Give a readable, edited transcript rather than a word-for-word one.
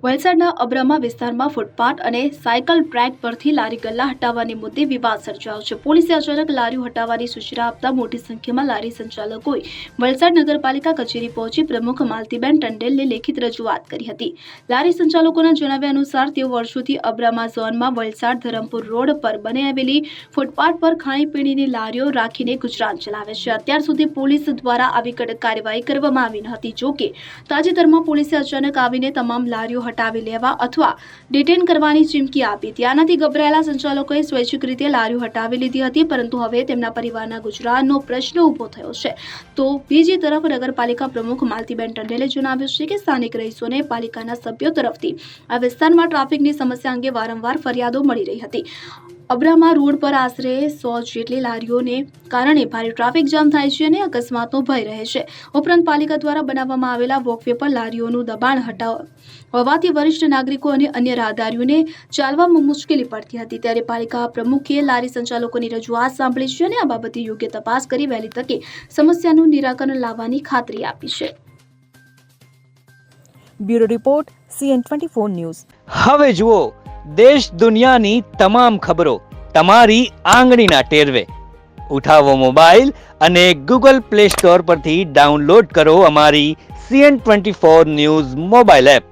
વલસાડના અબ્રામા વિસ્તારમાં ફૂટપાથ અને સાયકલ ટ્રેક પરથી લારી ગલ્લા હટાવવાની મુદ્દે વિવાદ સર્જાયો છે. પોલીસે અચાનક લારીઓ હટાવવાની સૂચના આપતા મોટી સંખ્યામાં લારી સંચાલકોએ વલસાડ નગરપાલિકા કચેરી પહોંચી પ્રમુખ માલતીબેન ટંડેલને લેખિત રજૂઆત કરી હતી. લારી સંચાલકોના જણાવ્યા અનુસાર તેઓ વર્ષોથી અબ્રામા ઝોનમાં વલસાડ ધરમપુર રોડ પર બની આવેલી ફૂટપાથ પર ખાણીપીણીની લારીઓ રાખીને ગુજરાન ચલાવે છે. અત્યાર સુધી પોલીસ દ્વારા આવી કડક કાર્યવાહી કરવામાં આવી ન હતી. જોકે તાજેતરમાં પોલીસે અચાનક આવીને તમામ લારીઓ હટાવી લેવા અથવા ડિટેન કરવાની ચીમકી આપી. ત્યાંથી ગભરાયેલા સંચાલકોએ સ્વૈચ્છિક રીતે લારીઓ હટાવી લીધી હતી, પરંતુ હવે તેમના પરિવારના ગુજરાનનો પ્રશ્ન ઊભો થયો છે. તો બીજી તરફ નગરપાલિકા પ્રમુખ માલતીબેન ટંડેલે જણાવ્યું છે કે સ્થાનિક રહીશોને પાલિકાના સભ્યો તરફથી આ વિસ્તારમાં ટ્રાફિકની સમસ્યા અંગે વારંવાર ફરિયાદો મળી રહી હતી. અબ્રામા રોડ પર આશરે 100 જેટલી લારીઓને કારણે ભારે ટ્રાફિક જામ થાય છે અને અકસ્માતનો ભય રહે છે. ઉપરાંત પાલિકા દ્વારા બનાવવામાં આવેલા વોકવે પર લારીઓનું દબાણ હોવાથી વરિષ્ઠ નાગરિકો અને અન્ય રાહદારીઓને ચાલવામાં મુશ્કેલી પડતી હતી. ત્યારે પાલિકા પ્રમુખે લારી સંચાલકોની રજૂઆત સાંભળી છે અને આ બાબતે યોગ્ય તપાસ કરી વહેલી તકે સમસ્યાનું નિરાકરણ લાવવાની ખાતરી આપી છે. Bureau report CN24 news. હવે જુઓ દેશ દુનિયાની તમામ ખબરો તમારી આંગળીના ટેરવે. ઉઠાવો મોબાઈલ અને Google Play Store પરથી ડાઉનલોડ કરો અમારી CN24 ન્યૂઝ મોબાઈલ એપ.